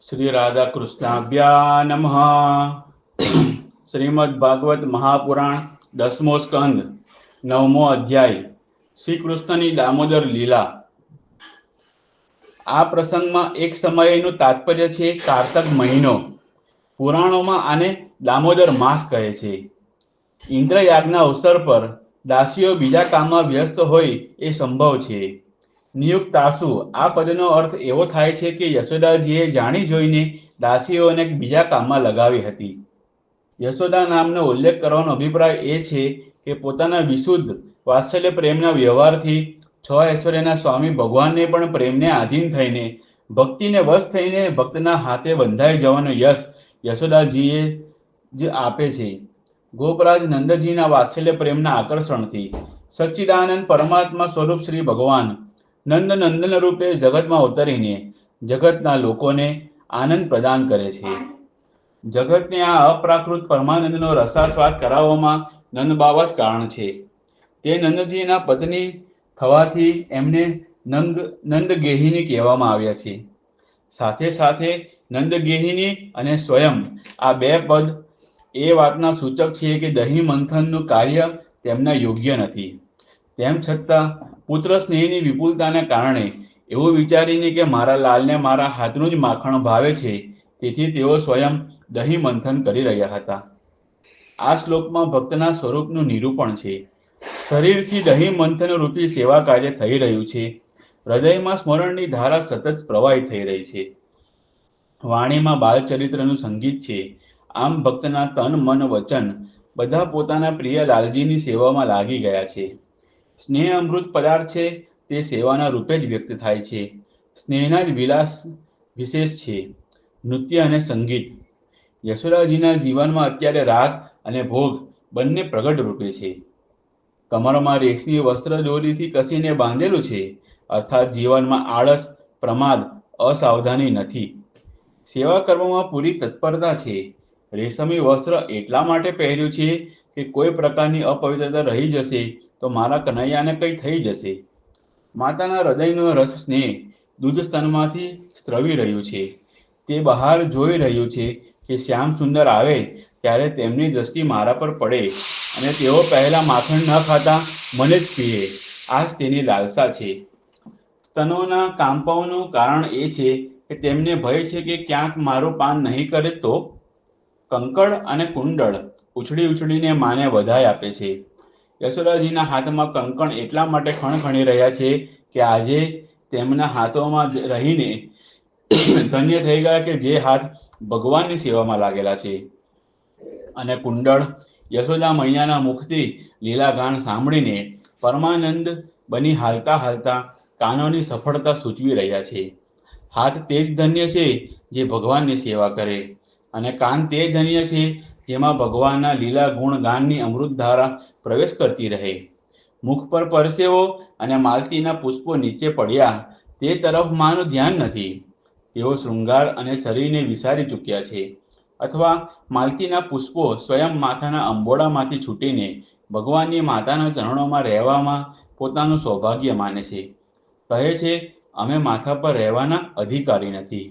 श्री राधा कृष्णाभ्या नमः। श्रीमद् भागवत महापुराण 10मो स्कंद 9મો અધ્યાય શ્રી કૃષ્ણની દામોદર લીલા। આ પ્રસંગમાં એક સમયનું તાત્પર્ય છે કારતક મહિનો। પુરાણોમાં આને દામોદર માસ કહે છે। ઇન્દ્રયાગના અવસર પર દાસીઓ બીજા કામમાં વ્યસ્ત હોય એ સંભવ છે। નિયુક્તાસુ આ પદનો અર્થ એવો થાય છે કે યશોદાજીએ જાણી જોઈને દાસીઓને બીજા કામમાં લગાવી હતી। યશોદા નામનો ઉલ્લેખ કરવાનો અભિપ્રાય એ છે કે પોતાના વિશુદ્ધ વાત્સલ્ય પ્રેમના વ્યવહારથી 6 ઐશ્વર્યના સ્વામી ભગવાનને પણ પ્રેમને આધીન થઈને ભક્તિને વશ થઈને ભક્તના હાથે બંધાઈ જવાનો યશ યશોદાજીએ જ આપે છે। ગોપરાજ નંદજીના વાત્સલ્ય પ્રેમના આકર્ષણથી સચ્ચિદાનંદ પરમાત્મા સ્વરૂપ શ્રી ભગવાન નંદ નંદન રૂપે જગતમાં અવતરીને જગતના લોકોને આનંદ પ્રદાન કરે છે। જગતને આ અપ્રાકૃત પરમાનંદનો રસાસ્વાદ કરાવવામાં નંદ બાવા જ કારણ છે। તે નંદજીના પત્ની થવાથી એમને નંદગેહિની કહેવામાં આવ્યા છે। સાથે સાથે નંદગેહિની અને સ્વયં આ બે પદ એ વાતના સૂચક છે કે દહીં મંથનનું કાર્ય તેમના યોગ્ય નથી। તેમ છતાં પુત્ર સ્નેહની વિપુલતાને કારણે એવું વિચારીને કે મારા લાલને મારા હાથનું જ માખણ ભાવે છે, તેથી તેઓ સ્વયં દહીં મંથન કરી રહ્યા હતા। આ શ્લોકમાં ભક્તના સ્વરૂપનું નિરૂપણ છે। શરીરથી દહીં મંથન રૂપી સેવા કાર્ય થઈ રહ્યું છે। હૃદયમાં સ્મરણની ધારા સતત પ્રવાહિત થઈ રહી છે। વાણીમાં બાલચરિત્રનું સંગીત છે। આમ ભક્તના તન મન વચન બધા પોતાના પ્રિય લાલજીની સેવામાં લાગી ગયા છે। સ્નેહ અમૃત પદાર્થ છે, તે સેવાના રૂપે જ વ્યક્ત થાય છે। સ્નેહના જ વિલાસ વિશેષ છે, નૃત્ય અને સંગીત। યશોદાજીના જીવનમાં અત્યારે રાગ અને ભોગ બંને પ્રગટ રૂપે છે। કમરમાં રેશમી વસ્ત્ર દોરીથી કસીને બાંધેલું છે, અર્થાત જીવનમાં આળસ, પ્રમાદ, અસાવધાની નથી। સેવા કરવામાં પૂરી તત્પરતા છે। રેશમી વસ્ત્ર એટલા માટે પહેર્યું છે કે કોઈ પ્રકારની અપવિત્રતા રહી જશે તો મારા કનૈયાને કંઈ થઈ જશે। માતાના હૃદયનો રસ સ્નેહ દૂધ સ્તનમાંથી સ્ત્રવી રહ્યું છે। તે બહાર જોઈ રહ્યું છે કે શ્યામ સુંદર આવે ત્યારે તેમની દ્રષ્ટિ મારા પર પડે અને તેઓ પહેલા માખણ ન ખાતા મને જ પીએ, આ જ તેની લાલસા છે। સ્તનોના કાંપાઓનું કારણ એ છે કે તેમને ભય છે કે ક્યાંક મારું પાન નહીં કરે તો। કંકડ અને કુંડળ ઉછળી ઉછળીને માને વધાઈ આપે છે। યશોદાજીના હાથમાં કંકણ એટલા માટે ખણખણી રહ્યા છે કે આજે તેમના હાથોમાં રહીને ધન્ય થઈ ગયા કે જે હાથ ભગવાનની સેવામાં લાગેલા છે। અને કુંડળ યશોદા મૈયાના મુખથી લીલા ગાન સાંભળીને પરમાનંદ બની હાલતા હાલતા કાનોની સફળતા સૂચવી રહ્યા છે। હાથ તે જ ધન્ય છે જે ભગવાનની સેવા કરે, અને કાન તે ધન્ય છે જેમાં ભગવાનના લીલા ગુણ ગાનની અમૃતધારા પ્રવેશ કરતી રહે। મુખ પર પરસેવો અને માલતીના પુષ્પો નીચે પડ્યા તે તરફ માનું ધ્યાન નથી। તેઓ શૃંગાર અને શરીરને વિસારી ચૂક્યા છે, અથવા માલતીના પુષ્પો સ્વયં માથાના અંબોડામાંથી છૂટીને ભગવાનની માતાના ચરણોમાં રહેવામાં પોતાનું સૌભાગ્ય માને છે। કહે છે, અમે માથા પર રહેવાના અધિકારી નથી।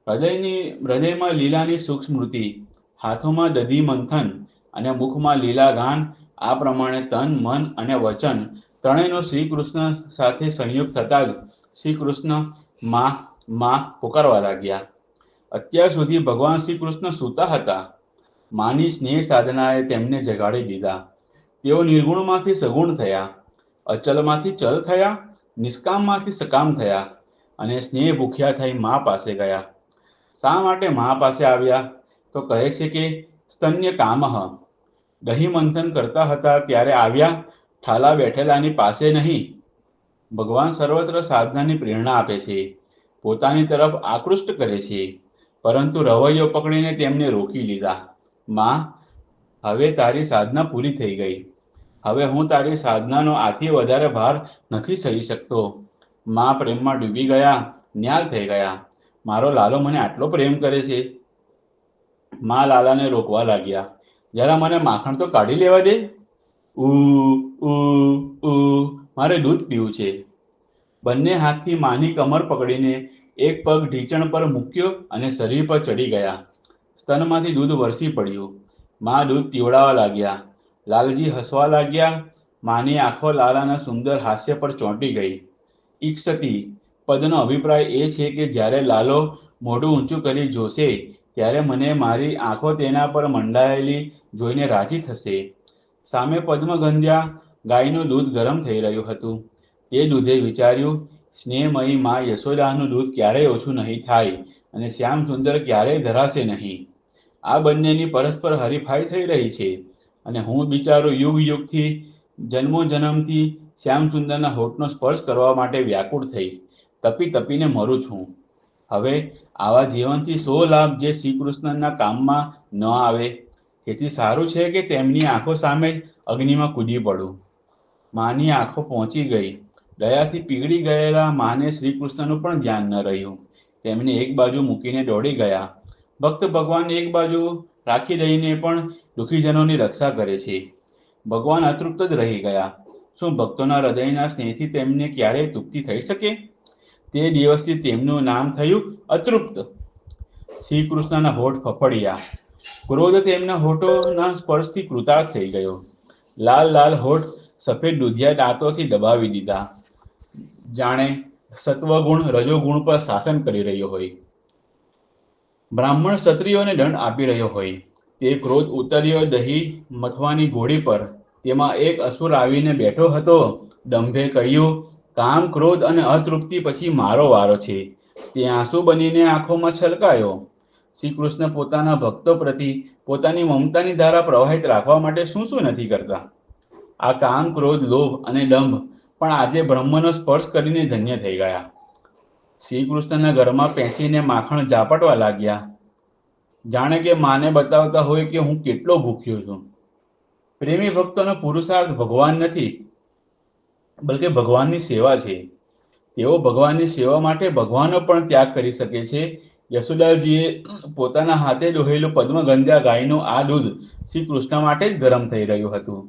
હૃદયમાં લીલાની સૂક્ષ્મૃતિ, હાથોમાં દધી મંથન અને મુખમાં લીલા ગાન, આ પ્રમાણે તન, મન અને વચન ત્રણેયનો શ્રી કૃષ્ણ સાથે સંયોગ થતા જ શ્રી કૃષ્ણ માં માં પુકારવા લાગ્યા। અત્યાર સુધી ભગવાન શ્રી કૃષ્ણ સૂતા હતા। માની સ્નેહ સાધનાએ તેમને જગાડી દીધા। તેઓ નિર્ગુણમાંથી સગુણ થયા, અચલમાંથી ચલ થયા, નિષ્કામમાંથી સકામ થયા અને સ્નેહ ભૂખ્યા થઈ મા પાસે ગયા। શા માટે મા પાસે આવ્યા? તો કહે છે કે સ્તન્ય કામઃ, દહીં મંથન કરતા હતા ત્યારે આવ્યા, ઠાલા બેઠેલાની પાસે નહીં। ભગવાન સર્વત્ર સાધનાની પ્રેરણા આપે છે, પોતાની તરફ આકૃષ્ટ કરે છે, પરંતુ રવૈયો પકડીને તેમને રોકી લીધા। માં, હવે તારી સાધના પૂરી થઈ ગઈ। હવે હું તારી સાધનાનો આથી વધારે ભાર નથી સહી શકતો। માં પ્રેમમાં ડૂબી ગયા, ન્યાલ થઈ ગયા। મારો લાલો મને આટલો પ્રેમ કરે છે। માં લાલાને રોકવા લાગ્યા, જરા મને માખણ તો કાઢી લેવા દે। ઉ ઉ ઉ મારે દૂધ પીવું છે। બંને હાથથી માની કમર પકડીને એક પગ ઢીંચણ પર મૂક્યો અને શરીર પર ચડી ગયા. સ્તનમાંથી દૂધ વરસી પડ્યું. માં દૂધ પીવડાવવા લાગ્યા. લાલજી હસવા લાગ્યા. માની આંખો લાલાના સુંદર હાસ્ય પર ચોંટી ગઈ. ઈક્ષતી પદનો અભિપ્રાય એ છે કે જ્યારે લાલો મોઢું ઊંચું કરી જોશે ત્યારે મને મારી આંખો તેના પર મંડાયેલી જોઈને રાજી થશે. સામે પદ્મગંધ્યા ગાયનું દૂધ ગરમ થઈ રહ્યું હતું. તે દૂધે વિચાર્યું, સ્નેહમયી માં યશોદાનું દૂધ ક્યારેય ઓછું નહીં થાય અને શ્યામસુંદર ક્યારેય ધરાશે નહીં. આ બંનેની પરસ્પર હરીફાઈ થઈ રહી છે અને હું બિચારો યુગ યુગથી જન્મો જન્મથી શ્યામસુંદરના હોઠનો સ્પર્શ કરવા માટે વ્યાકુળ થઈ તપી તપીને મરું છું. હવે આવા જીવનથી શો લાભ જે શ્રીકૃષ્ણના કામમાં ન આવે? તેથી સારું છે કે તેમની આંખો સામે જ અગ્નિમાં કૂદી પડું. માની આંખો પહોંચી ગઈ. દયાથી પીગળી ગયેલા માને શ્રીકૃષ્ણનું પણ ધ્યાન ન રહ્યું. તેમને એક બાજુ મૂકીને દોડી ગયા. ભક્ત ભગવાન એક બાજુ રાખી દઈને પણ દુઃખીજનોની રક્ષા કરે છે. ભગવાન અતૃપ્ત જ રહી ગયા. શું ભક્તોના હૃદયના સ્નેહથી તેમને ક્યારેય તૃપ્તિ થઈ શકે? તે દિવસથી તેમનું નામ થયું અતૃપ્ત. શ્રીકૃષ્ણના હોઠ ફફડ્યા. ક્રોધ તેમના હોઠોના સ્પર્શથી કૃતાર્થ થઈ ગયો. લાલ લાલ હોઠ સફેદ દૂધિયા દાંતોથી દબાવી દીધા, જાણે સત્વગુણ રજોગુણ પર શાસન કરી રહ્યો હોય. બ્રાહ્મણ ક્ષત્રિયોને દંડ આપી રહ્યો હોય. તે ક્રોધ ઉતર્યો દહીં મથવાની ઘોડી પર. તેમાં એક અસુર આવીને બેઠો હતો. દંભે કહ્યું, કામ ક્રોધ અને અતૃપ્તિ પછી મારો વારો છે. તે આંસુ બનીને આંખોમાં છલકાયો. શ્રી કૃષ્ણ પોતાના ભક્તો પ્રતિ પોતાની મમતાની ધારા પ્રવાહિત રાખવા માટે શું શું નથી કરતા. આ કામ ક્રોધ લોભ અને દંભ પણ આજે બ્રહ્મનો સ્પર્શ કરીને ધન્ય થઈ ગયા. શ્રી કૃષ્ણના ઘરમાં પેસીને માખણ ઝાપટવા લાગ્યા, જાણે કે માને બતાવતા હોય કે હું કેટલો ભૂખ્યો છું. પ્રેમી ભક્તોનો પુરુષાર્થ ભગવાન નથી, બલકે ભગવાનની સેવા છે. તેઓ ભગવાનની સેવા માટે ભગવાનનો પણ ત્યાગ કરી શકે છે. યશોદાજીએ પોતાના હાથે દોહેલું પદ્મગંધ્યા ગાયનું આ દૂધ શ્રી કૃષ્ણ માટે જ ગરમ થઈ રહ્યું હતું.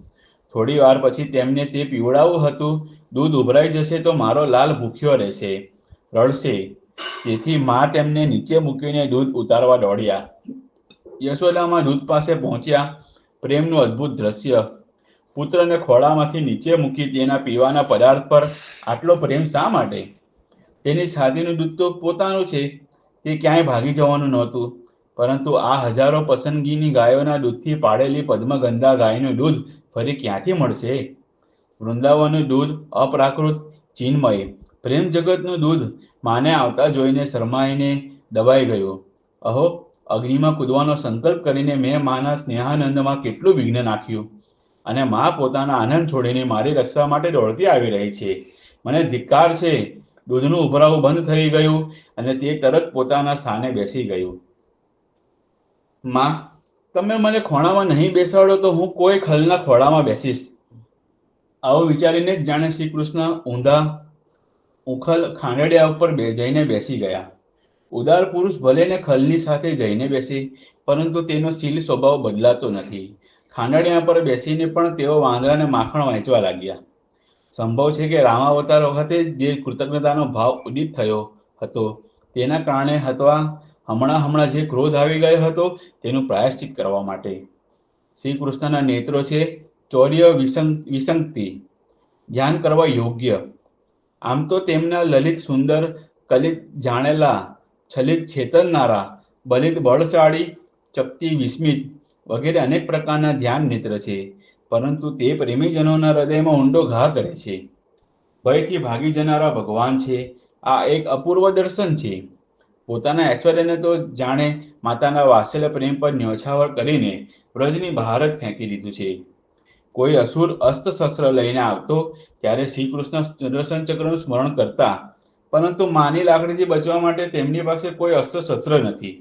થોડી વાર પછી તેમને તે પીવડાવવું હતું. દૂધ ઉભરાઈ જશે તો મારો લાલ ભૂખ્યો રહેશે, રડશે. તેથી માં તેમને નીચે મૂકીને દૂધ ઉતારવા દોડ્યા. યશોદામાં દૂધ પાસે પહોંચ્યા. પ્રેમનું અદ્ભુત દ્રશ્ય. પુત્રને ખોળામાંથી નીચે મૂકી તેના પીવાના પદાર્થ પર આટલો પ્રેમ શા માટે? તેની છાતીનું દૂધ તો પોતાનું છે, તે ક્યાંય ભાગી જવાનું નહોતું. પરંતુ આ હજારો પસંદગીની ગાયોના દૂધથી પાડેલી પદ્મગંધા ગાયનું દૂધ ફરી ક્યાંથી મળશે? વૃંદાવનનું દૂધ અપ્રાકૃત ચિન્મય પ્રેમ જગતનું દૂધ માને આવતા જોઈને શરમાઈને દબાઈ ગયું. અહો, અગ્નિમાં કૂદવાનો સંકલ્પ કરીને મેં માના સ્નેહાનંદમાં કેટલું વિઘ્ન નાખ્યું અને માં પોતાના આનંદ છોડીને મારી રક્ષા માટે દોડતી આવી રહી છે. મને ધિક્કાર છે. દૂધનું ઉભરાવું બંધ થઈ ગયું અને તે તરત પોતાના સ્થાને બેસી ગયું. માં, તમે મને ખોળામાં નહીં બેસાડો તો હું કોઈ ખલના ખોળામાં બેસીશ. આવું વિચારીને જ જાણે શ્રી કૃષ્ણ ઊંધા ઉખલ ખાંડડિયા ઉપર જઈને બેસી ગયા. ઉદાર પુરુષ ભલે ને ખલની સાથે જઈને બેસે, પરંતુ તેનો શીલ સ્વભાવ બદલાતો નથી. ખાંડડિયા પર બેસીને પણ તેઓ વાંદરાને માખણ વહેંચવા લાગ્યા. સંભવ છે કે રામાવતાર વખતે જે કૃતજ્ઞતાનો ભાવ ઉદિત થયો હતો તેના કારણે અથવા હમણાં જે ક્રોધ આવી ગયો હતો તેનું પ્રાયશ્ચિત કરવા માટે. શ્રી કૃષ્ણના નેત્રો છે ચૌર્ય વિસંગતિ, ધ્યાન કરવા યોગ્ય. આમ તો તેમના લલિત સુંદર, કલિત જાણેલા, છલિત છેતરનારા, બલિત બળશાળી, ચકતી વિસ્મિત વગેરે અનેક પ્રકારના ધ્યાન નેત્ર છે, પરંતુ તે પ્રેમીજનોના હૃદયમાં ઊંડો ઘા કરે છે. ભયથી ભાગી જનારા ભગવાન છે. આ એક અપૂર્વ દર્શન છે. પોતાના ઐશ્વર્યને તો જાણે માતાના વાત્સલ્ય પ્રેમ પર ન્યોછાવર કરીને વ્રજની બહાર જ ફેંકી દીધું છે. કોઈ અસુર અસ્ત્ર શસ્ત્ર લઈને આવતો ત્યારે શ્રી કૃષ્ણ સુદર્શન ચક્રનું સ્મરણ કરતા, પરંતુ માની લાકડીથી બચવા માટે તેમની પાસે કોઈ અસ્ત્ર શસ્ત્ર નથી.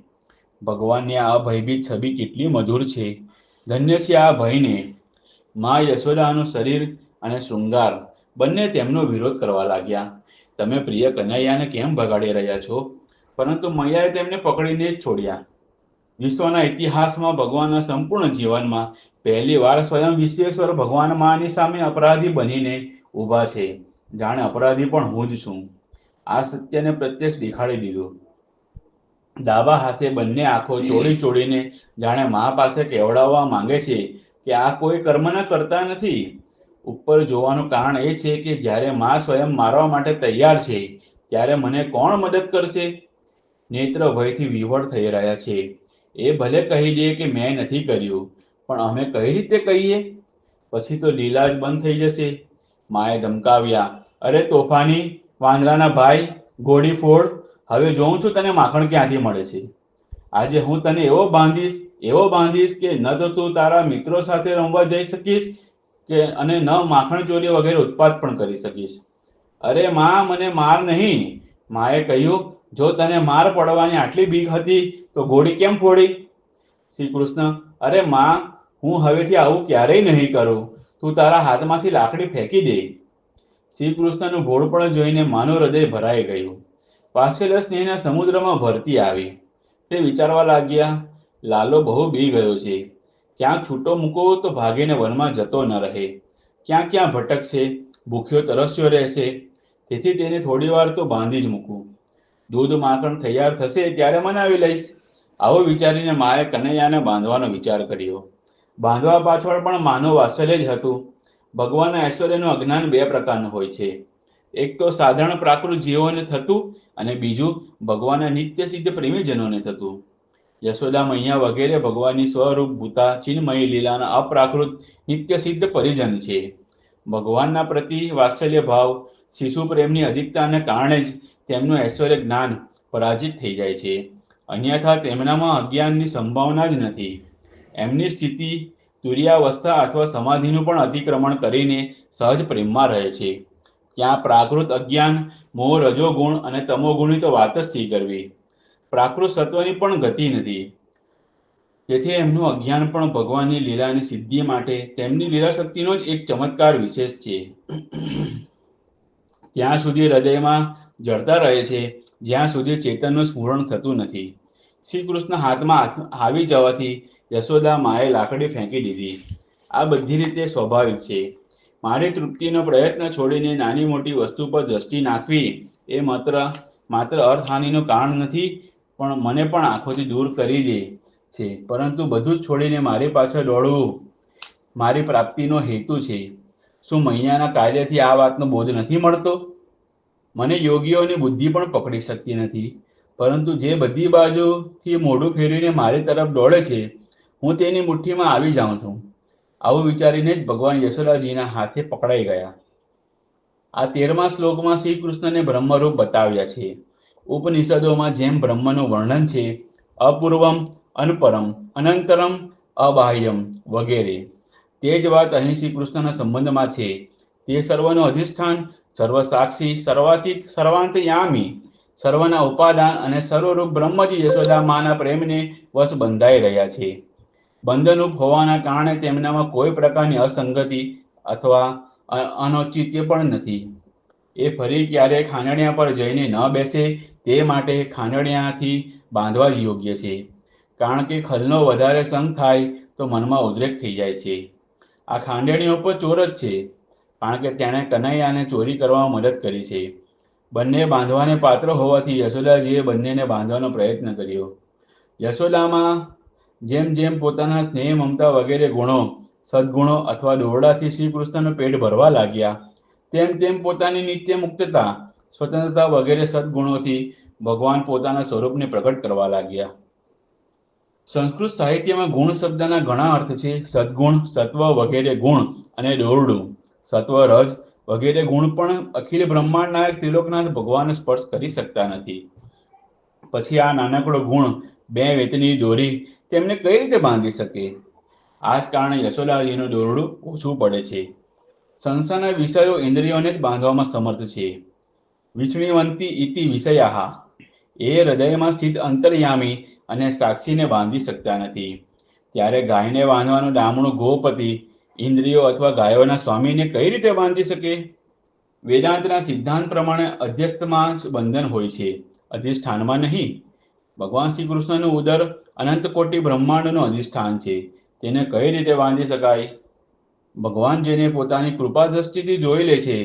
ભગવાનની આ ભયભીત છબી કેટલી મધુર છે. ધન્ય છે આ ભયને. મા યશોદાનું શરીર અને શૃંગાર બંને તેમનો વિરોધ કરવા લાગ્યા. તમે પ્રિય કનૈયાને કેમ ભગાડી રહ્યા છો? પરંતુ મૈયાએ તેમને પકડીને જ છોડ્યા. વિશ્વના ઇતિહાસમાં ભગવાનના સંપૂર્ણ જીવનમાં પહેલી વાર સ્વયં વિશ્વેશ્વર ભગવાન માની સામે અપરાધી બનીને ઊભા છે. જાણે અપરાધી પણ હું જ છું. આ સત્યને પ્રત્યક્ષ દેખાડી દીધું. ડાબા હાથે બંને આંખો ચોળીને જાણે મા પાસે કહેવડાવવા માંગે છે કે આ કોઈ કર્મના કરતા નથી. ઉપર જોવાનું કારણ એ છે કે જ્યારે મા સ્વયં મારવા માટે તૈયાર છે ત્યારે મને કોણ મદદ કરશે? નેત્ર ભયથી વિવળ થઈ રહ્યા છે. એ ભલે કહી દે કે મેં નથી કર્યું, પણ અમે કઈ રીતે કહીએ? પછી તો લીલા જ બંધ થઈ જશે. માએ ધમકાવ્યા, અરે તોફાની વાંદરાના ભાઈ, ઘોડી ફોડ. હવે જોઉં છું તને માખણ ક્યાંથી મળે છે. આજે હું તને એવો બાંધીશ કે ન તો તું તારા મિત્રો સાથે રમવા જઈ શકીશ કે અને ન માખણ ચોરી વગેરે ઉત્પાત પણ કરી શકીશ. અરે માં, મને માર નહીં. માએ કહ્યું, જો તને માર પડવાની આટલી બીક હતી તો ઘોડી કેમ ફોડી? શ્રી કૃષ્ણ, અરે માં, હું હવેથી આવું ક્યારેય નહીં કરું. તું તારા હાથમાંથી લાકડી ફેંકી દે. શ્રી કૃષ્ણનું ભોળપણ જોઈને માનું હૃદય ભરાઈ ગયું. વાત્સલ્ય સ્નેહના સમુદ્રમાં ભરતી આવી. તે વિચારવા લાગ્યા, લાલો બહુ બી ગયો છે. ક્યાંક છૂટો મૂકો તો ભાગીને વનમાં જતો ન રહે. ક્યાં ભટકશે, ભૂખ્યો તરસ્યો રહેશે. તેથી તેને થોડી વાર તો બાંધી જ મૂકું. દૂધ માખણ તૈયાર થશે ત્યારે મનાવી લઈશ. આવું વિચારીને માએ કનૈયાને બાંધવાનો વિચાર કર્યો. બાંધવા પાછળ પણ માનવ વાત્સલ્ય જ હતું. ભગવાનના ઐશ્વર્યનું અજ્ઞાન બે પ્રકારનું હોય છે. એક તો સાધારણ પ્રાકૃત જીવોને થતું અને બીજું ભગવાનના નિત્ય સિદ્ધ પ્રેમીજનોને થતું. યશોદા મૈયા વગેરે ભગવાનની સ્વરૂપ ભૂતા ચિન્મયી લીલાના અપ્રાકૃત નિત્ય સિદ્ધ પરિજન છે. ભગવાનના પ્રતિ વાત્સલ્ય ભાવ, શિશુ પ્રેમની અધિકતાને કારણે જ તેમનું ઐશ્વર્ય જ્ઞાન પરાજિત થઈ જાય છે. અન્યથા તેમનામાં અજ્ઞાનની સંભાવના જ નથી. એમની સ્થિતિ તુર્યાવસ્થા અથવા સમાધિનું પણ અતિક્રમણ કરીને સહજ પ્રેમમાં રહે છે. ત્યાં પ્રાકૃત અજ્ઞાન, મોહ, રજોગુણ અને તમોગુણની તો વાત જ શી કરવી. પ્રાકૃત સત્વની પણ ગતિ નથી. તેથી એમનું અજ્ઞાન પણ ભગવાનની લીલાની સિદ્ધિ માટે તેમની લીલા શક્તિનો જ એક ચમત્કાર વિશેષ છે. ત્યાં સુધી હૃદયમાં જળતા રહે છે જ્યાં સુધી ચેતનનું સ્ફુરણ થતું નથી. શ્રી કૃષ્ણ હાથમાં આવી જવાથી યશોદા માએ લાકડી ફેંકી દીધી. આ બધી રીતે સ્વાભાવિક છે. મારી તૃપ્તિનો પ્રયત્ન છોડીને નાની મોટી વસ્તુ પર દ્રષ્ટિ નાખવી એ માત્ર અર્થહાનિનું કારણ નથી, પણ મને પણ આંખોથી દૂર કરી દે છે. પરંતુ બધું જ છોડીને મારી પાછળ દોડવું મારી પ્રાપ્તિનો હેતુ છે. શું મૈયાના કાર્યથી આ વાતનો બોધ નથી મળતો? મને યોગીઓની બુદ્ધિ પણ પકડી શકતી નથી, પરંતુ જે બધી બાજુથી મોઢું ફેરવીને મારી તરફ દોડે છે, હું તેની મુઠ્ઠીમાં આવી જાઉં છું. આવું વિચારીને જ ભગવાન યશોદાજીના હાથે પકડાઈ ગયા. આ 13મા શ્લોકમાં શ્રી કૃષ્ણને બ્રહ્મરૂપ બતાવ્યા છે. ઉપનિષદોમાં જેમ બ્રહ્મનું વર્ણન છે, અપૂર્વમ, અનપરમ, અનંતરમ, અબાહ્યમ વગેરે, તે જ વાત અહીં શ્રી કૃષ્ણના સંબંધમાં છે. તે સર્વનું અધિષ્ઠાન, સર્વસાક્ષી, સર્વાતીત, સર્વાંતયામી, સર્વના ઉપાદાન અને સર્વરૂપ બ્રહ્મ જ યશોદા માના પ્રેમને વશ બંધાઈ રહ્યા છે. બંધનરૂપ હોવાના કારણે તેમનામાં કોઈ પ્રકારની અસંગતિ અથવા અનૌચિત્ય પણ નથી. એ ફરી ક્યારેય ખાંડણિયા પર જઈને ન બેસે તે માટે ખાંડણિયાથી બાંધવા જ યોગ્ય છે. કારણ કે ખલનો વધારે સંગ થાય તો મનમાં ઉદ્રેક થઈ જાય છે. આ ખાંડણીઓ પર ચોર જ છે, કારણ કે તેણે કનૈયાને ચોરી કરવામાં મદદ કરી છે. બંને બાંધવાને પાત્ર હોવાથી યશોદાજીએ બંનેને બાંધવાનો પ્રયત્ન કર્યો. યશોદામાં જેમ જેમ પોતાના સ્નેહ, મમતા વગેરે ગુણો, સદગુણો અથવા દોરડાથી શ્રી કૃષ્ણનું પેટ ભરવા લાગ્યા, તેમ તેમ પોતાની નિત્ય મુક્તતા, સ્વતંત્રતા વગેરે સદગુણોથી ભગવાન પોતાના સ્વરૂપને પ્રગટ કરવા લાગ્યા. સંસ્કૃત સાહિત્યમાં ગુણ શબ્દના ઘણા અર્થ છે. સદગુણ, સત્વ વગેરે ગુણ અને દોરડું, સત્વ, રજ વગેરે ગુણ પણ અખિલ બ્રહ્માંડ નાયક ત્રિલોકનાથ ભગવાનને સ્પર્શ કરી શકતા નથી. પછી આ નાનકડો ગુણ 2 વેતની દોરી તેમને કઈ રીતે બાંધી શકે? આ જ કારણે યશોદાજીનું દોરડું ઓછું પડે છે. સંસારના વિષયો ઇન્દ્રિયોને જ બાંધવામાં સમર્થ છે. વિષ્ણિવંતી ઇતિ વિષયાઃ, એ હૃદયમાં સ્થિત અંતર્યામી અને સાક્ષીને બાંધી શકતા નથી. ત્યારે ગાયને બાંધવાનું ડામણું ગોપતિ ઇન્દ્રિયો અથવા ગાયોના સ્વામીને કઈ રીતે બાંધી શકે? વેદાંતના સિદ્ધાંત પ્રમાણે અધ્યસ્થમાં જ બંધન હોય છે, અધિષ્ઠાનમાં નહીં. ભગવાન શ્રી કૃષ્ણનું ઉદર અનંત કોટી બ્રહ્માંડનું અધિષ્ઠાન છે. તેને કઈ રીતે બાંધી શકાય? ભગવાન જેને પોતાની કૃપા દ્રષ્ટિથી જોઈ લે છે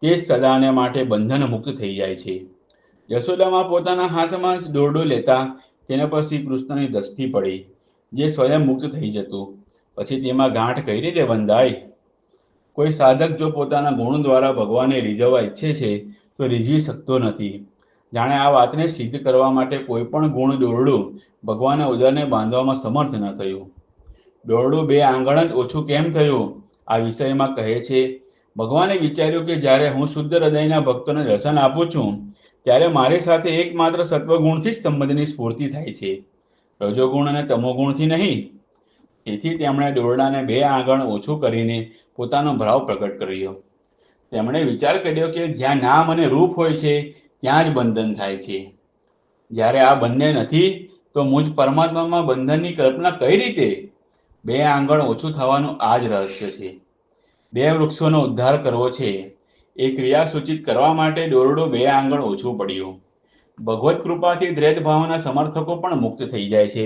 તે જ સદાને માટે બંધન મુક્ત થઈ જાય છે. યશોદામાં પોતાના હાથમાં જ દોરડું લેતા તેના પર શ્રી કૃષ્ણની દ્રષ્ટિ પડી, જે સ્વયં મુક્ત થઈ જતું. પછી તેમાં ગાંઠ કઈ રીતે બંધાય? કોઈ સાધક જો પોતાના ગુણ દ્વારા ભગવાનને રીઝવવા ઈચ્છે છે તો રીઝવી શકતો નથી. જાણે આ વાતને સિદ્ધ કરવા માટે કોઈ પણ ગુણ દોરડું ભગવાનના ઉદરને બાંધવામાં સમર્થ ન થયું. દોરડું 2 આંગણ જ ઓછું કેમ થયું? આ વિષયમાં કહે છે, ભગવાને વિચાર્યું કે જ્યારે હું શુદ્ધ હૃદયના ભક્તોને દર્શન આપું છું ત્યારે મારી સાથે એકમાત્ર સત્વગુણથી જ સંબંધની સ્ફૂર્તિ થાય છે, રજોગુણ અને તમોગુણથી નહીં. તેથી તેમણે દોરડાને 2 આંગણ ઓછું કરીને પોતાનો ભાવ પ્રગટ કર્યો. તેમણે વિચાર કર્યો કે જ્યાં નામ અને રૂપ હોય છે ત્યાં જ બંધન થાય છે. જ્યારે આ બંને નથી તો મુજ પરમાત્મામાં બંધનની કલ્પના કઈ રીતે? 2 આંગણ ઓછું થવાનું આ જ રહસ્ય છે. 2 વૃક્ષોનો ઉદ્ધાર કરવો છે એ ક્રિયા સૂચિત કરવા માટે દોરડું 2 આંગણ ઓછું પડ્યું. ભગવત કૃપાથી દ્વૈત ભાવના સમર્થકો પણ મુક્ત થઈ જાય છે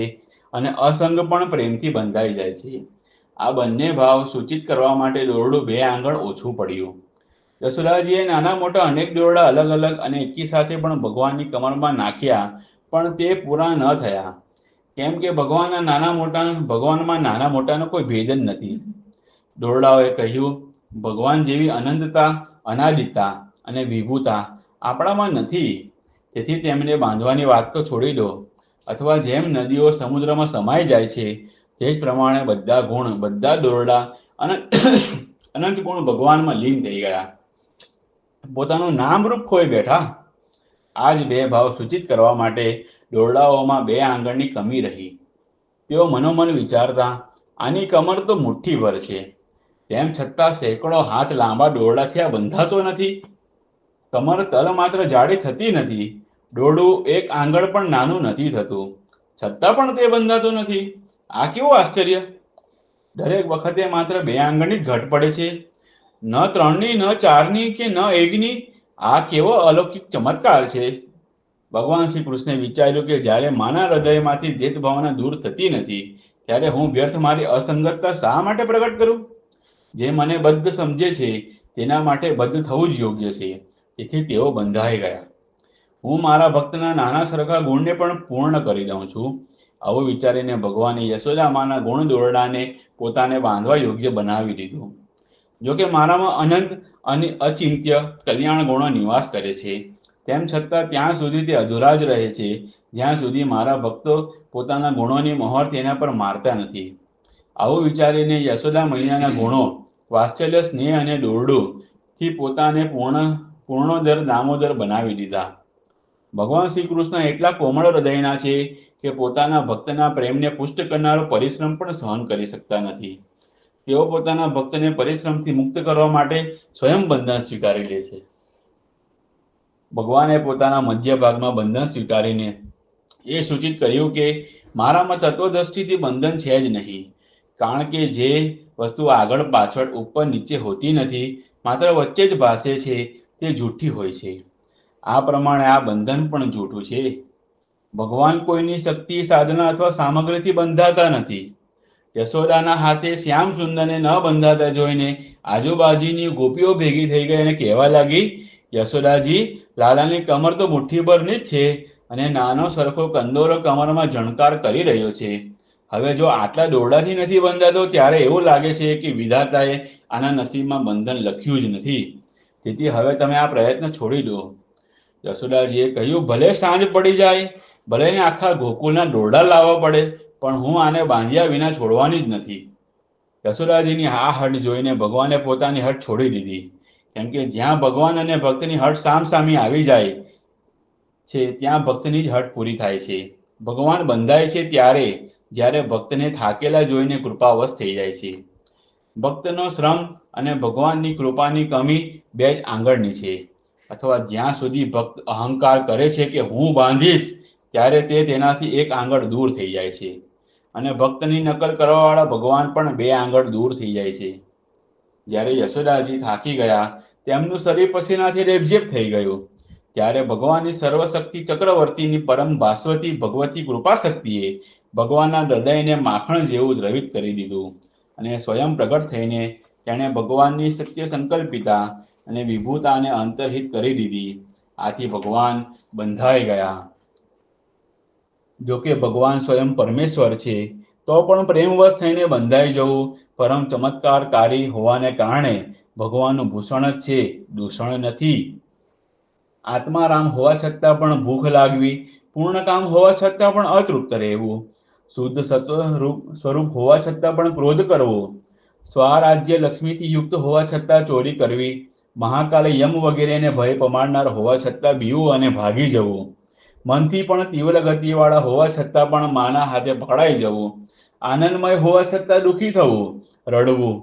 અને અસંગ પણ પ્રેમથી બંધાઈ જાય છે. આ બંને ભાવ સૂચિત કરવા માટે દોરડું 2 આંગણ ઓછું પડ્યું. યશોદાજીએ નાના મોટા અનેક દોરડા અલગ અલગ અને એકી સાથે પણ ભગવાનની કમરમાં નાખ્યા, પણ તે પૂરા ન થયા. કેમ કે ભગવાનમાં નાના મોટાનો કોઈ ભેદ જ નથી. દોરડાઓએ કહ્યું, ભગવાન જેવી અનંતતા, અનાદિતા અને વિભુતા આપણામાં નથી. તેથી તેમને બાંધવાની વાત તો છોડી દો. અથવા જેમ નદીઓ સમુદ્રમાં સમાઈ જાય છે તે જ પ્રમાણે બધા ગુણ, બધા દોરડા અને અનંત ગુણ ભગવાનમાં લીન થઈ ગયા, પોતાનું નામરૂપ ખોઈ બેઠા. આ જ 2 ભાવ સૂચિત કરવા માટે દોરડાઓમાં 2 આંગણની કમી રહી. તેઓ મનોમન વિચારતા, આની કમર તો મુઠ્ઠીભર છે, તેમ છતાં સેંકડો હાથ લાંબા દોરડાથી આ બંધાતો નથી. કમર તલ માત્ર જાડી થતી નથી, દોરડું 1 આંગણ પણ નાનું નથી થતું, છતાં પણ તે બંધાતું નથી. આ કેવું આશ્ચર્ય! દરેક વખતે માત્ર 2 આંગણની જ ઘટ પડે છે, ન 3ની, ન 4ની કે ન 1ની. આ કેવો અલૌકિક ચમત્કાર છે! ભગવાન શ્રી કૃષ્ણે વિચાર્યું કે જ્યારે માના હૃદયમાંથી દ્વૈત ભાવના દૂર થતી નથી ત્યારે હું વ્યર્થ મારી અસંગતતા શા માટે પ્રગટ કરું? જે મને બદ્ધ સમજે છે તેના માટે બદ્ધ થવું જ યોગ્ય છે. તેથી તેઓ બંધાઈ ગયા. હું મારા ભક્તના નાના સરખા ગુણને પણ પૂર્ણ કરી દઉં છું. આવું વિચારીને ભગવાને યશોદામાના ગુણ દોરડાને પોતાને બાંધવા યોગ્ય બનાવી દીધું. જોકે મારામાં અનંત અને અચિંત્ય કલ્યાણ ગુણો નિવાસ કરે છે, તેમ છતાં ત્યાં સુધી તે અધૂરા જ રહે છે જ્યાં સુધી મારા ભક્તો પોતાના ગુણોની મહોર તેના પર મારતા નથી. આવું વિચારીને યશોદા મૈયાના ગુણો, વાત્સલ્ય, સ્નેહ અને દોરડું થી પોતાને પૂર્ણોદર દામોદર બનાવી દીધા. ભગવાન શ્રી કૃષ્ણ એટલા કોમળ હૃદયના છે કે પોતાના ભક્તના પ્રેમને પુષ્ટ કરનારો પરિશ્રમ પણ સહન કરી શકતા નથી. તેઓ પોતાના ભક્તને પરિશ્રમથી મુક્ત કરવા માટે સ્વયં બંધન સ્વીકારી લે છે. ભગવાને પોતાના મધ્ય ભાગમાં બંધન સ્વીકારીને એ સૂચિત કર્યું કે મારામાં તત્વદ્રષ્ટિથી બંધન છે જ નહીં, કારણ કે જે વસ્તુ આગળ પાછળ ઉપર નીચે હોતી નથી, માત્ર વચ્ચે જ ભાસે છે, તે જૂઠી હોય છે. આ પ્રમાણે આ બંધન પણ જૂઠું છે. ભગવાન કોઈની શક્તિ, સાધના અથવા સામગ્રીથી બંધાતા નથી. યશોદાના હાથે શ્યામ સુંદરને ન બંધાતા જોઈને આજુબાજુની ગોપીઓ ભેગી થઈ ગઈ અને કહેવા લાગી, યશોદાજી, લાલાની કમર તો મુઠ્ઠીભરની જ છે અને નાનો સરખો કંદોરો કમરમાં ઝણકાર કરી રહ્યો છે. હવે જો આટલા દોરડાથી નથી બંધાતો ત્યારે એવું લાગે છે કે વિધાતાએ આના નસીબમાં બંધન લખ્યું જ નથી. તેથી હવે તમે આ પ્રયત્ન છોડી દો. યશોદાજીએ કહ્યું, ભલે સાંજ પડી જાય, ભલે ને આખા ગોકુળના દોરડા લાવવા પડે, પણ હું આને બાંધ્યા વિના છોડવાની જ નથી. યશોદાજીની આ હઠ જોઈને ભગવાને પોતાની હઠ છોડી દીધી. કેમ કે જ્યાં ભગવાન અને ભક્તની હઠ સામસામી આવી જાય છે ત્યાં ભક્તની જ હઠ પૂરી થાય છે. ભગવાન બંધાય છે ત્યારે જ્યારે ભક્તને થાકેલા જોઈને કૃપાવશ થઈ જાય છે. ભક્તનો શ્રમ અને ભગવાનની કૃપાની કમી 2 જ આંગળની છે. અથવા જ્યાં સુધી ભક્ત અહંકાર કરે છે કે હું બાંધીશ, ત્યારે તે તેનાથી 1 આંગળ દૂર થઈ જાય છે. અને ભક્તની નકલ કરવાવાળા ભગવાન પણ 2 આંગળ દૂર થઈ જાય છે. જ્યારે યશોદાજી થાકી ગયા, તેમનું શરીર પસીનાથી રેબઝેબ થઈ ગયું, ત્યારે ભગવાનની સર્વશક્તિ ચક્રવર્તીની પરમ ભાસ્વતી ભગવતી કૃપા શક્તિએ ભગવાનના હૃદયને માખણ જેવું દ્રવિત કરી દીધું અને સ્વયં પ્રગટ થઈને તેણે ભગવાનની સત્ય સંકલ્પિતા અને વિભૂતાને અંતર્હિત કરી દીધી. આથી ભગવાન બંધાઈ ગયા. જો કે ભગવાન સ્વયં પરમેશ્વર છે, તો પણ પ્રેમવશ થઈને બંધાઈ જવું પરમ ચમત્કારકારી હોવાને કારણે ભગવાનનું ભૂષણ જ છે, દૂષણ નથી. આત્મારામ હોવા છતાં પણ ભૂખ લાગવી, પૂર્ણકામ હોવા છતાં પણ અતૃપ્ત રહેવું, શુદ્ધ સ્વરૂપ હોવા છતાં પણ ક્રોધ કરવો, સ્વરાજ્ય લક્ષ્મીથી યુક્ત હોવા છતાં ચોરી કરવી, મહાકાલ યમ વગેરેને ભય પમાડનાર હોવા છતાં બીવું અને ભાગી જવું, મનથી પણ તીવ્ર ગતિવાળા હોવા છતાં પણ માના હાથે પકડાઈ જવું, આનંદમય હોવા છતાં દુઃખી થવું, રડવું,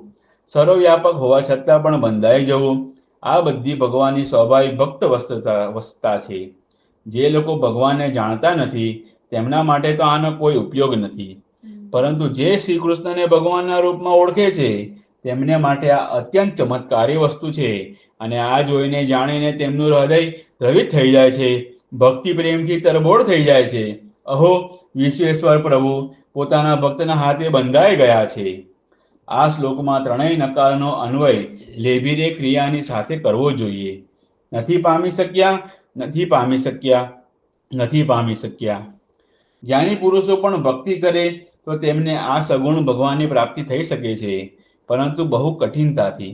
સર્વવ્યાપક હોવા છતાં પણ બંધાઈ જવું, આ બધી ભગવાનની સ્વાભાવિક ભક્ત વસ્તા છે. જે લોકો ભગવાનને જાણતા નથી તેમના માટે તો આનો કોઈ ઉપયોગ નથી, પરંતુ જે શ્રી કૃષ્ણને ભગવાનના રૂપમાં ઓળખે છે તેમને માટે આ અત્યંત ચમત્કારી વસ્તુ છે, અને આ જોઈને જાણીને તેમનું હૃદય દ્રવિત થઈ જાય છે, ભક્તિ પ્રેમથી તરબોળ થઈ જાય છે. અહો, વિશ્વેશ્વર પ્રભુ પોતાના ભક્તના હાથે બંધાઈ ગયા છે. આ શ્લોકમાં ત્રણેય નકારનો અન્વય લેભીરે ક્રિયાની સાથે કરવો જોઈએ. નથી પામી શક્યા, નથી પામી શક્યા, નથી પામી શક્યા. જ્ઞાની પુરુષો પણ ભક્તિ કરે તો તેમને આ સગુણ ભગવાનની પ્રાપ્તિ થઈ શકે છે, પરંતુ બહુ કઠિનતાથી.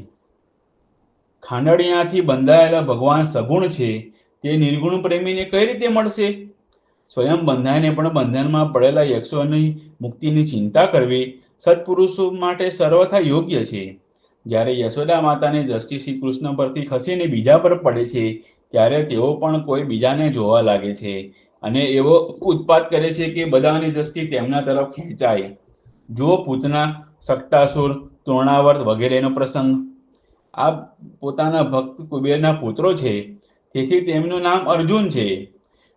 ખાંડણિયાથી બંધાયેલા ભગવાન સગુણ છે, તે નિર્ગુણ પ્રેમીને કઈ રીતે મળશે? સ્વયં બંધાઈને પણ બંધનમાં પડેલા યક્ષોની મુક્તિની ચિંતા કરવી સત્પુરુષો માટે સર્વથા યોગ્ય છે. જ્યારે યશોદા માતાની દ્રષ્ટિ શ્રી કૃષ્ણ પરથી ખસીને બીજા પર પડે છે, ત્યારે તેઓ પણ કોઈ બીજાને જોવા લાગે છે અને એવો ઉત્પાત કરે છે કે બધાની દ્રષ્ટિ તેમના તરફ ખેંચાય. જુઓ પૂતના, સટ્ટાસુર, તૃણાવર્ત વગેરેનો પ્રસંગ. આ પોતાના ભક્ત કુબેરના પુત્રો છે, તેથી તેમનું નામ અર્જુન છે.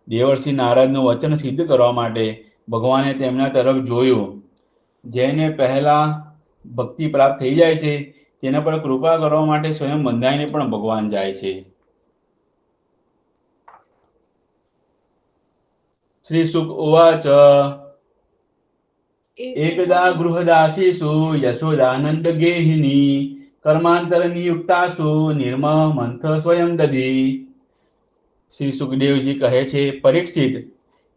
દેવર્ષિ નારદનું વચન સિદ્ધ કરવા માટે ભગવાને તેમના તરફ જોયું. જેને પહેલા ભક્તિ પ્રાપ્ત થઈ જાય છે તેના પર કૃપા કરવા માટે સ્વયં બંધાઈને પણ ભગવાન જાય છે. શ્રી સુક ઉવાચ એકદા ગૃહદાસીસુ યશોદાનંદ ગેહિની કર્માંતર નિયુક્તાસુ નિર્મમંથ સ્વયં દધી. શ્રી સુખદેવજી કહે છે, પરીક્ષિત,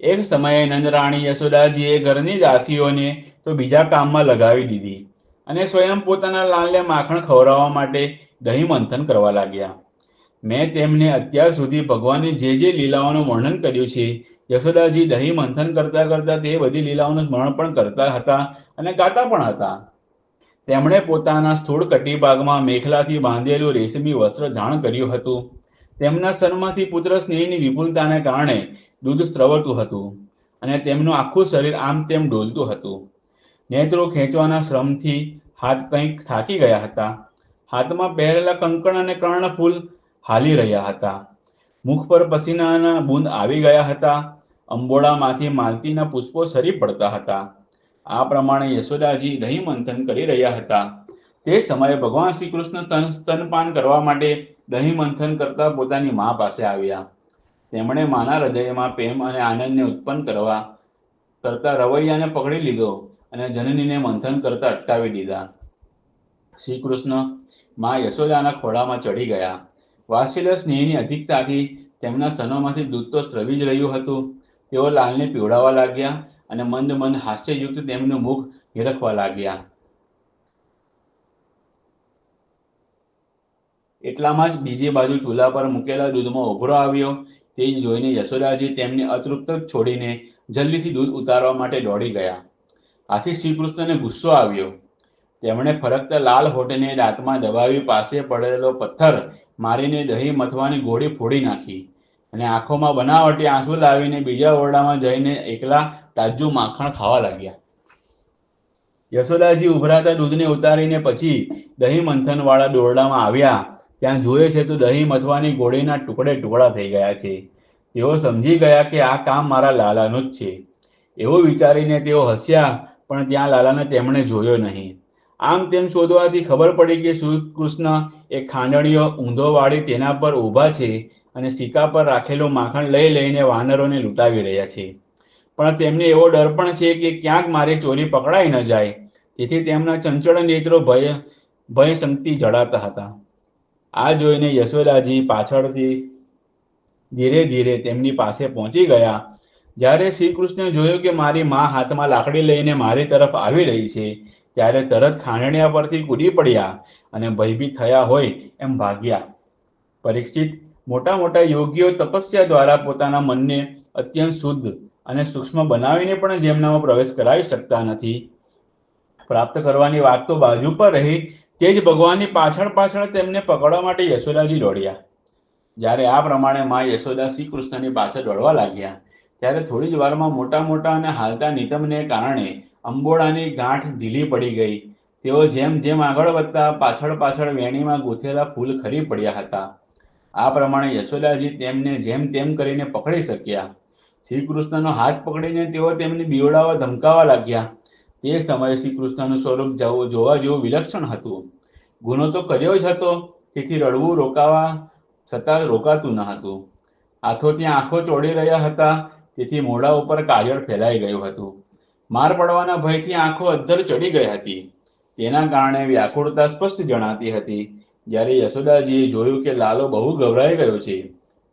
એક સમયે નંદરાણી યશોદાજીએ ઘરની દાસીઓને તો બીજા કામમાં લગાવી દીધી અને સ્વયં પોતાના લાલને માખણ ખવડાવવા માટે દહીં મંથન કરવા લાગ્યા. મેં તેમને અત્યાર સુધી ભગવાનની જે લીલાઓનું વર્ણન કર્યું છે, યશોદાજી દહીં મંથન કરતા કરતા તે બધી લીલાઓનું સ્મરણ પણ કરતા હતા અને ગાતા પણ હતા. તેમણે પોતાના સ્થૂળ કટીભાગમાં મેખલાથી બાંધેલું રેશમી વસ્ત્ર ધારણ કર્યું હતું. તેમના સ્તનમાંથી પુત્ર સ્નેહની વિપુલતાને કારણે દૂધ સ્રવતું હતું અને તેમનું આખું શરીર આમ તેમ ડોલતું હતું. નેત્રો ખેંચવાના શ્રમથી હાથ કંઈક થાકી ગયા હતા. હાથમાં પહેરેલા કંકણ અને કર્ણફૂલ હાલી રહ્યા હતા. મુખ પર પસીનાના બૂંદ આવી ગયા હતા. અંબોડામાંથી માલતીના પુષ્પો સરી પડતા હતા. આ પ્રમાણે યશોદાજી દહીં મંથન કરી રહ્યા હતા. તે સમયે ભગવાન શ્રી કૃષ્ણ સ્તનપાન કરવા માટે દહીં મંથન કરતા પોતાની મા પાસે આવ્યા. તેમણે માના હૃદયમાં પ્રેમ અને આનંદને ઉત્પન્ન કરતા રવૈયાને પકડી લીધો અને જનનીને મંથન કરતા અટકાવી દીધા. શ્રી કૃષ્ણ મા યશોદાના ખોળામાં ચડી ગયા. વાત્સલ્ય સ્નેહની અધિકતાથી તેમના સ્તનોમાંથી દૂધ તો સ્રવી જ રહ્યું હતું. તેઓ લાલને પીવડાવવા લાગ્યા અને મંદ મંદ હાસ્યયુક્ત તેમનું મુખ નિરખવા લાગ્યા. એટલામાં જ બીજી બાજુ ચૂલા પર મૂકેલા દૂધમાં ઉભરો આવ્યો. તે જોઈને યશોદાજી તેમને અતૃપ્ત છોડીને જલ્દીથી દૂધ ઉતારવા માટે દોડી ગયા. આથી શ્રીકૃષ્ણને ગુસ્સો આવ્યો. તેમણે ફરકતા લાલ હોઠને દાંતમાં દબાવી પાસે પડેલો પથ્થર મારીને દહીં મથવાની ગોળી ફોડી નાખી અને આંખોમાં બનાવટી આંસુ લાવીને બીજા ઓરડામાં જઈને એકલા તાજું માખણ ખાવા લાગ્યા. યશોદાજી ઉભરાતા દૂધને ઉતારીને પછી દહીં મંથન વાળા દોરડામાં આવ્યા. ત્યાં જોયે છે તો દહીં મથવાની ગોળીના ટુકડા થઈ ગયા છે. તેઓ સમજી ગયા કે આ કામ મારા લાલાનું જ છે. એવું વિચારીને તેઓ હસ્યા, પણ ત્યાં લાલાને તેમણે જોયો નહીં. આમ તેમ શોધવાથી ખબર પડી કે શ્રી કૃષ્ણ એક ખાંડણીઓ ઊંધો વાળી તેના પર ઊભા છે અને સિક્કા પર રાખેલું માખણ લઈ લઈને વાનરોને લૂંટાવી રહ્યા છે. પણ તેમને એવો ડર પણ છે કે ક્યાંક મારી ચોરી પકડાઈ ન જાય, તેથી તેમના ચંચળ નેત્રો ભય સંગથી જડાતા હતા. આ જોઈને યશોદાજી પાછળથી ધીરે ધીરે તેમની પાસે પહોંચી ગયા. જ્યારે શ્રી કૃષ્ણે જોયું કે મારી મા હાથમાં લાકડી લઈને મારી તરફ આવી રહી છે, ત્યારે તરત ખાંડણિયા પરથી કૂદી પડ્યા અને ભયભીત થયા હોય એમ ભાગ્યા. પરીક્ષિત, મોટા મોટા યોગીઓ તપસ્યા દ્વારા પોતાના મનને અત્યંત શુદ્ધ અને સૂક્ષ્મ બનાવીને પણ જેમનામાં પ્રવેશ કરાવી શકતા નથી. પ્રાપ્ત કરવાની વાત તો બાજુ પર રહી, તે જ ભગવાનની પાછળ પાછળ તેમને પકડવા માટે યશોદાજી દોડ્યા. જ્યારે આ પ્રમાણે મા યશોદા શ્રી કૃષ્ણની પાછળ દોડવા લાગ્યા, ત્યારે થોડી જ વારમાં મોટા મોટા અને હાલતા નિતમને કારણે અંબોડાની ગાંઠ ઢીલી પડી ગઈ. તેઓ જેમ જેમ આગળ વધતા પાછળ પાછળ વેણીમાં ગૂંથેલા ફૂલ ખરી પડ્યા હતા. આ પ્રમાણે યશોદાજી તેમને જેમ તેમ કરીને પકડી શક્યા. શ્રી કૃષ્ણનો હાથ પકડીને તેઓ તેમને બીવડાવવા ધમકાવવા લાગ્યા. તે સમયે શ્રી કૃષ્ણનું સ્વરૂપ જોવા જેવું વિલક્ષણ હતું. ગુનો તો કર્યો જ હતો, તેથી રડવું રોકાવા છતાં રોકાતું ન હતું. હાથોથી આંખો ચોડી રહ્યા હતા, તેથી મોઢા ઉપર કાજળ ફેલાઈ ગયું હતું. માર પડવાના ભયથી આંખો અદ્ધર ચડી ગઈ હતી. તેના કારણે વ્યાકુળતા સ્પષ્ટ જણાતી હતી. જ્યારે યશોદાજીએ જોયું કે લાલો બહુ ગભરાઈ ગયો છે,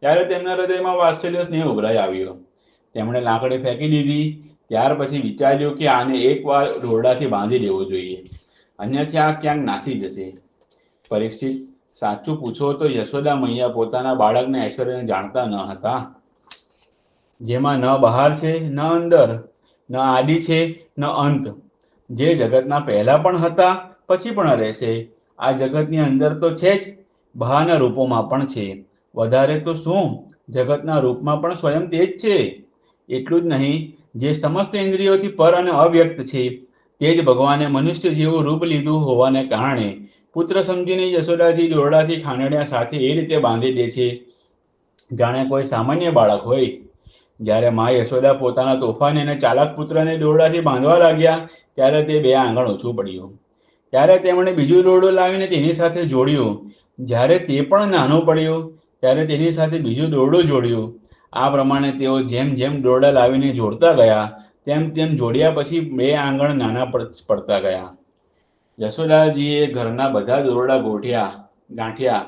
ત્યારે તેમના હૃદયમાં વાત્સલ્ય સ્નેહ ઉભરાઈ આવ્યો. તેમણે લાકડી ફેંકી દીધી. ત્યાર પછી વિચાર્યું કે આને એકવાર દોરડાથી બાંધી દેવો જોઈએ, અન્યથા આ ક્યાંક નાસી જશે. પરીક્ષિત, સાચું પૂછો તો યશોદા મૈયા પોતાના બાળકના ઐશ્વર્યને જાણતા ન હતા. જેમાં ન બહાર છે, ન અંદર, ન આદિ છે, ન અંત, જે જગતના પહેલા પણ હતા, પછી પણ રહેશે. આ જગતની અંદર તો છે જ, બહારના રૂપોમાં પણ છે. વધારે તો શું, જગતના રૂપમાં પણ સ્વયં તે જ છે. એટલું જ નહીં, જે સમસ્ત ઇન્દ્રિયોથી પર અને અવ્યક્ત છે, તે જ ભગવાને મનુષ્ય જેવું રૂપ લીધું હોવાને કારણે પુત્ર સમજીને યશોદાજી દોરડાથી ખાંડણિયા સાથે એ રીતે બાંધી દે છે, જાણે કોઈ સામાન્ય બાળક હોય. જ્યારે મા યશોદા પોતાના તોફાની અને ચાલાક પુત્રને દોરડાથી બાંધવા લાગ્યા, ત્યારે તે 2 આંગણ ઓછું પડ્યું. ત્યારે તેમણે બીજું દોરડું લાવીને તેની સાથે જોડ્યું. જ્યારે તે પણ નાનું પડ્યું, ત્યારે તેની સાથે બીજું દોરડું જોડ્યું. આ પ્રમાણે તેઓ જેમ જેમ દોરડા લાવીને જોડતા ગયા, તેમ તેમ જોડ્યા પછી 2 આંગણ નાના પડતા ગયા. યશોદાજીએ ઘરના બધા દોરડા ગાંઠ્યા,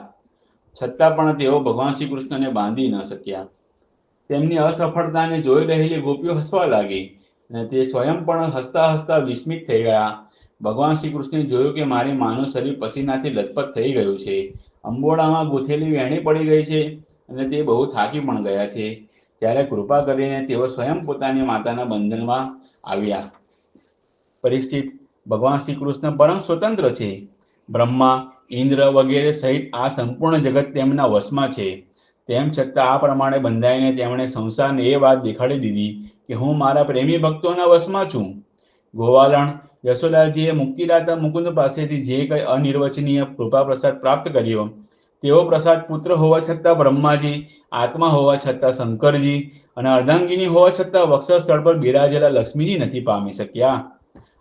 છતાં પણ તેઓ ભગવાન શ્રી કૃષ્ણને બાંધી ન શક્યા. તેમની અસફળતાને જોઈ રહેલી ગોપીઓ હસવા લાગી અને તે સ્વયં પણ હસતા હસતા વિસ્મિત થઈ ગયા. ભગવાન શ્રી કૃષ્ણે જોયું કે મારી માનું શરીર પસીનાથી લથપથ થઈ ગયું છે, અંબોડામાં ગૂંથેલી વેણી પડી ગઈ છે અને તે બહુ થાકી પણ ગયા છે. ત્યારે કૃપા કરીને તેઓ સ્વયં પોતાની માતાના બંધનમાં આવ્યા. પરીક્ષિત, ભગવાન શ્રી કૃષ્ણ પરમ સ્વતંત્ર છે. બ્રહ્મા, ઇન્દ્ર વગેરે સહિત આ સંપૂર્ણ જગત તેમના વશમાં છે. તેમ છતાં આ પ્રમાણે બંધાઈને તેમણે સંસારને એ વાત દેખાડી દીધી કે હું મારા પ્રેમી ભક્તોના વશમાં છું. ગોવાલણ, યશોદાજીએ મુક્તિદાતા મુકુંદ પાસેથી જે કંઈ અનિર્વચનીય કૃપા પ્રસાદ પ્રાપ્ત કર્યો, તેવો પ્રસાદ પુત્ર હોવા છતાં બ્રહ્માજી, આત્મા હોવા છતાં શંકરજી અને અર્ધાંગિની હોવા છતાં વક્ષસ્થળ પર બિરાજેલા લક્ષ્મીજી નથી પામી શક્યા.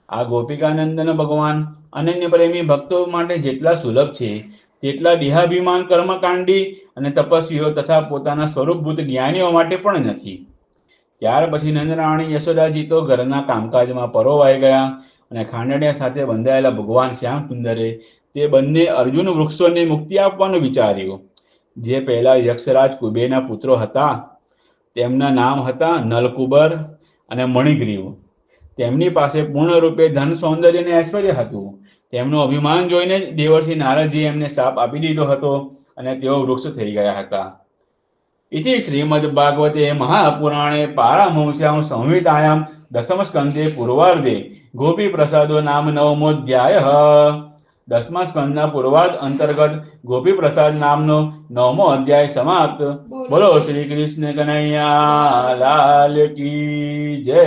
આ ગોપિકાનંદન ભગવાન અનન્ય પ્રેમી ભક્તો માટે જેટલા સુલભ છે, તેટલા દેહાભિમાન કર્મકાંડી અને તપસ્વીઓ તથા પોતાના સ્વરૂપભૂત જ્ઞાનીઓ માટે પણ નથી. ત્યાર પછી નંદરાણી યશોદાજી તો ઘરના કામકાજમાં પરોવાઈ ગયા અને ખાંડણિયા સાથે બંધાયેલા ભગવાન શ્યામ સુંદરે તે બંને અર્જુન વૃક્ષોને મુક્તિ આપવાનું વિચાર્યું. જે પહેલા યક્ષરાજ કુબેરના પુત્રો હતા, તેમના નામ હતા નલકુબર અને મણિગ્રીવ. તેમની પાસે પૂર્ણરૂપે ધન, સૌંદર્ય અને ઐશ્વર્ય હતું. તેમનું અભિમાન જોઈને દેવર્ષિ નારદજીએ એમને શાપ આપી દીધો હતો અને તેઓ વૃક્ષ થઈ ગયા હતા. इति श्रीमद्भागवते महापुराणे पारमहंस्यां संहितायां दशमस्कन्धे पूर्वार्धे गोपीप्रसादो नाम 9मोऽध्यायः. 10મા સ્કંદના પૂર્વાર્ધ અંતર્ગત ગોપીપ્રસાદ નામનો 9મો અધ્યાય સમાપ્ત. બોલો શ્રી કૃષ્ણ કનૈયા લાલ કી જય.